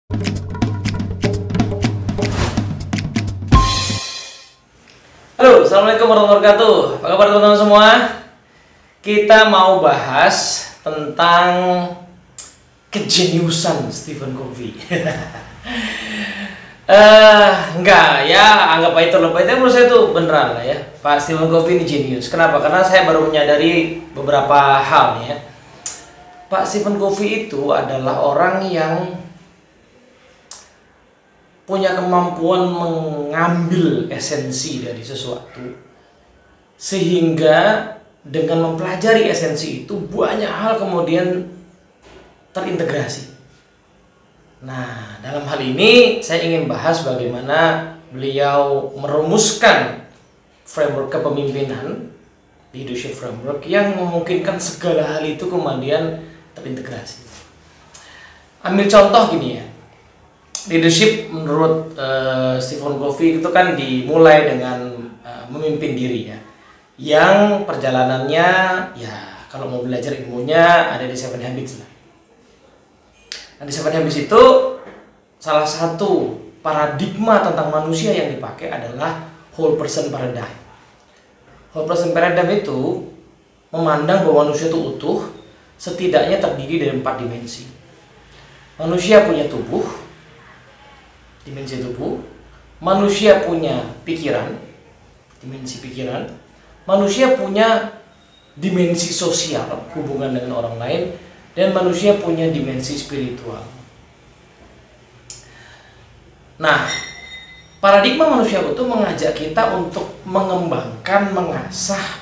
Halo, assalamualaikum warahmatullahi wabarakatuh. Apa kabar teman-teman semua? Kita mau bahas tentang kejeniusan Stephen Covey. Enggak ya, anggap aja itu lebay. Tapi menurut saya itu beneran lah ya. Pak Stephen Covey ini jenius. Kenapa? Karena saya baru menyadari beberapa hal nih ya. Pak Stephen Covey itu adalah orang yang punya kemampuan mengambil esensi dari sesuatu, sehingga dengan mempelajari esensi itu banyak hal kemudian terintegrasi. Nah, dalam hal ini saya ingin bahas bagaimana beliau merumuskan framework kepemimpinan, leadership framework, yang memungkinkan segala hal itu kemudian terintegrasi. Ambil contoh gini ya. Leadership menurut Stephen Covey itu kan dimulai dengan memimpin diri ya, yang perjalanannya ya kalau mau belajar ilmunya ada di Seven Habits lah. Nah, di Seven Habits itu salah satu paradigma tentang manusia yang dipakai adalah whole person paradigm. Whole person paradigm itu memandang bahwa manusia itu utuh, setidaknya terdiri dari 4 dimensi. Manusia punya tubuh, dimensi tubuh, manusia punya pikiran, dimensi pikiran, manusia punya dimensi sosial, hubungan dengan orang lain, dan manusia punya dimensi spiritual. Nah, paradigma manusia utuh mengajak kita untuk mengembangkan, mengasah,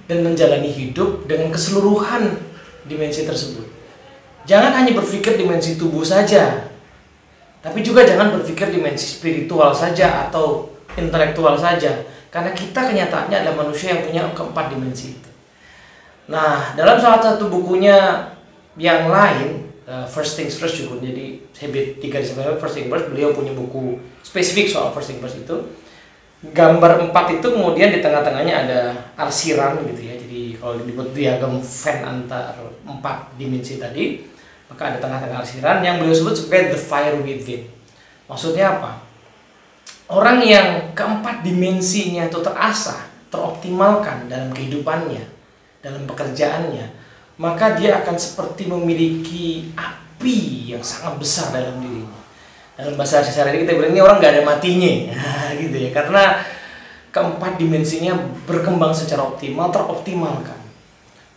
dan menjalani hidup dengan keseluruhan dimensi tersebut. Jangan hanya berpikir dimensi tubuh saja, tapi juga jangan berpikir dimensi spiritual saja atau intelektual saja, karena kita kenyataannya adalah manusia yang punya keempat dimensi itu. Nah, dalam salah satu bukunya yang lain, First Things First juga, jadi Habit 3 disebutkan First Things First, beliau punya buku spesifik soal First Things First itu. Gambar 4 itu kemudian di tengah-tengahnya ada arsiran gitu ya. Jadi kalau dibuat diagram Venn antar 4 dimensi tadi, maka ada tengah-tengah arsiran yang beliau sebut sebagai the fire within. Maksudnya apa? Orang yang keempat dimensinya itu terasah, teroptimalkan dalam kehidupannya, dalam pekerjaannya, maka dia akan seperti memiliki api yang sangat besar dalam dirinya. Dalam bahasa sehari-hari kita bilang ini orang gak ada matinya, gitu ya. Karena keempat dimensinya berkembang secara optimal, teroptimalkan.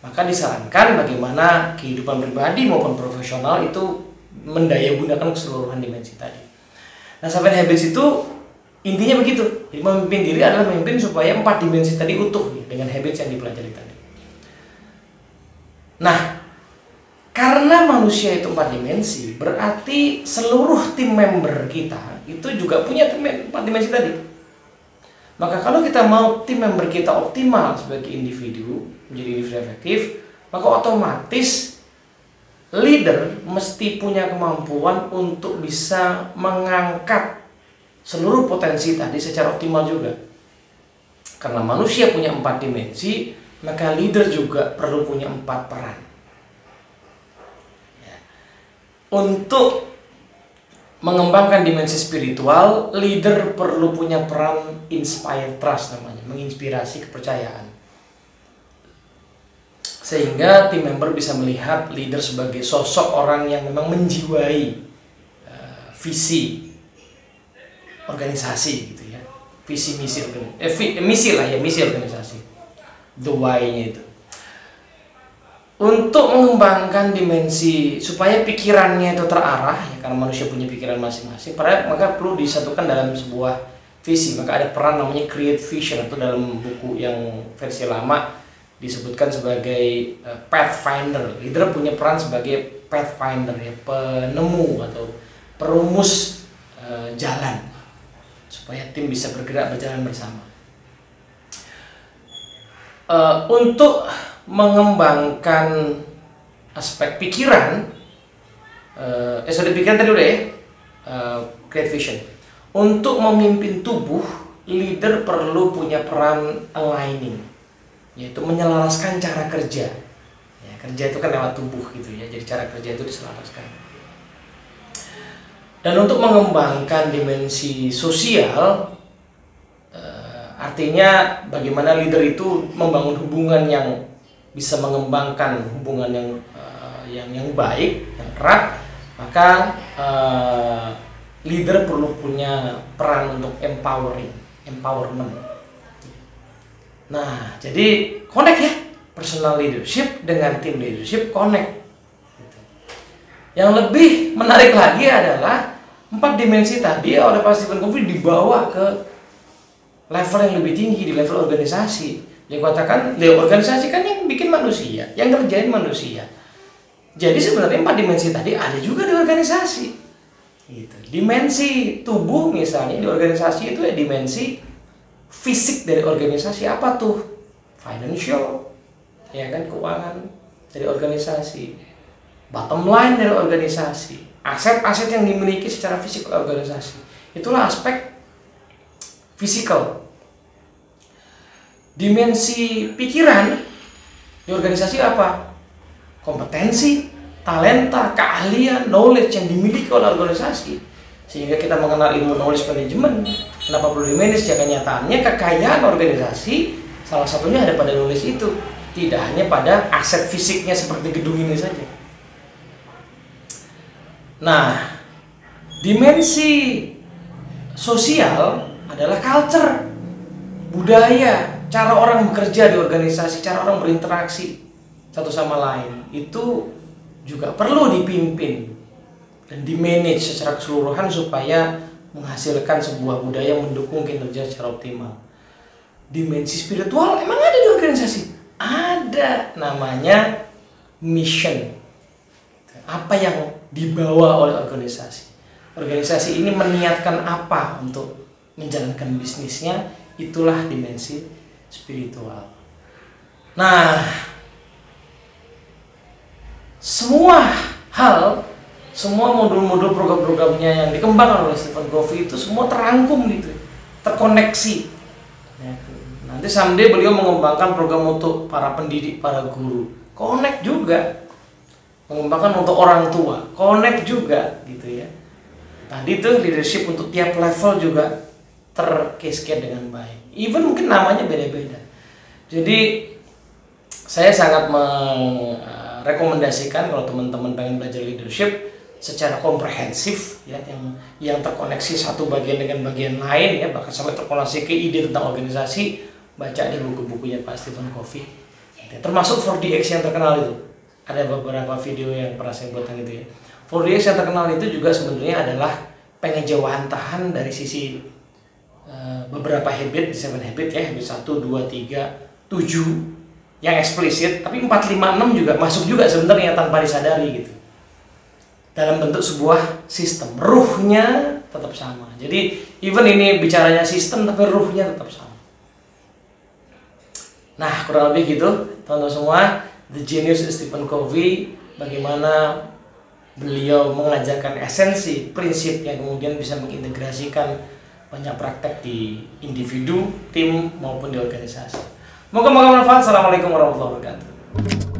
Maka disarankan bagaimana kehidupan pribadi maupun profesional itu mendayagunakan keseluruhan dimensi tadi. Nah, Seven Habits itu intinya begitu. Jadi memimpin diri adalah memimpin supaya 4 dimensi tadi utuh ya, dengan habits yang dipelajari tadi. Nah, karena manusia itu 4 dimensi, berarti seluruh tim member kita itu juga punya 4 dimensi tadi. Maka kalau kita mau tim member kita optimal sebagai individu, menjadi individu efektif, maka otomatis leader mesti punya kemampuan untuk bisa mengangkat seluruh potensi tadi secara optimal juga. Karena manusia punya 4 dimensi, maka leader juga perlu punya 4 peran. Ya. Untuk mengembangkan dimensi spiritual, leader perlu punya peran inspire trust namanya, menginspirasi kepercayaan. Sehingga tim member bisa melihat leader sebagai sosok orang yang memang menjiwai visi organisasi gitu ya. Visi misi misi organisasi. The why-nya itu. Untuk mengembangkan dimensi supaya pikirannya itu terarah ya, karena manusia punya pikiran masing-masing, maka perlu disatukan dalam sebuah visi. Maka ada peran namanya create vision, atau dalam buku yang versi lama disebutkan sebagai pathfinder. Leader punya peran sebagai pathfinder ya, penemu atau perumus jalan supaya tim bisa bergerak berjalan bersama. Untuk mengembangkan aspek pikiran, sudah pikiran tadi udah ya, create vision. Untuk memimpin tubuh, leader perlu punya peran aligning, yaitu menyelaraskan cara kerja. Ya, kerja itu kan lewat tubuh gitu ya, jadi cara kerja itu diselaraskan. Dan untuk mengembangkan dimensi sosial, artinya bagaimana leader itu membangun hubungan yang bisa mengembangkan hubungan yang baik, yang erat, maka leader perlu punya peran untuk empowerment. Nah, jadi connect ya, personal leadership dengan team leadership connect. Yang lebih menarik lagi adalah 4 dimensi tadi oleh Pak Stephen Covey dibawa ke level yang lebih tinggi, di level organisasi. Dia katakan, organisasi kan yang bikin manusia, yang ngerjain manusia. Jadi sebenarnya 4 dimensi tadi ada juga di organisasi. Gitu. Dimensi tubuh misalnya di organisasi itu ya dimensi fisik dari organisasi, apa tuh? Financial, ya kan, keuangan dari organisasi. Bottom line dari organisasi, aset-aset yang dimiliki secara fisik oleh organisasi. Itulah aspek fisikal. Dimensi pikiran di organisasi apa? Kompetensi, talenta, keahlian, knowledge yang dimiliki oleh organisasi. Sehingga kita mengenal ilmu knowledge management. Kenapa perlu di-manage? Ya kenyataannya kekayaan organisasi salah satunya ada pada knowledge itu. Tidak hanya pada aset fisiknya seperti gedung ini saja. Nah, dimensi sosial adalah culture, budaya, cara orang bekerja di organisasi, cara orang berinteraksi satu sama lain. Itu juga perlu dipimpin dan di-manage secara keseluruhan supaya menghasilkan sebuah budaya yang mendukung kinerja secara optimal. Dimensi spiritual emang ada di organisasi? Ada, namanya mission. Apa yang dibawa oleh organisasi? Organisasi ini meniatkan apa untuk menjalankan bisnisnya? Itulah dimensi spiritual. Nah, semua hal, semua modul-modul program-programnya yang dikembangkan oleh Stephen Covey itu semua terangkum gitu, terkoneksi. Nanti someday beliau mengembangkan program untuk para pendidik, para guru, connect juga. Mengembangkan untuk orang tua, connect juga gitu ya. Tadi tuh leadership untuk tiap level juga tercascade dengan baik. Even mungkin namanya beda-beda. Jadi saya sangat merekomendasikan kalau teman-teman pengen belajar leadership secara komprehensif ya, yang terkoneksi satu bagian dengan bagian lain ya, bahkan sampai terkoneksi ke ide tentang organisasi, baca di buku-bukunya Pak Stephen Covey. Termasuk 4DX yang terkenal itu. Ada beberapa video yang pernah saya buat gitu ya. 4DX yang terkenal itu juga sebenarnya adalah pengejawantahan dari sisi beberapa habit, 7 habit ya, habit 1, 2, 3, 7 yang eksplisit, tapi 4, 5, 6 juga masuk juga sebenarnya tanpa disadari gitu. Dalam bentuk sebuah sistem, ruhnya tetap sama. Jadi even ini bicaranya sistem tapi ruhnya tetap sama. Nah, kurang lebih gitu teman-teman semua. The Genius Stephen Covey, bagaimana beliau mengajarkan esensi prinsip yang kemudian bisa mengintegrasikan banyak praktek di individu, tim maupun di organisasi. Moga-moga bermanfaat. Assalamualaikum warahmatullahi wabarakatuh.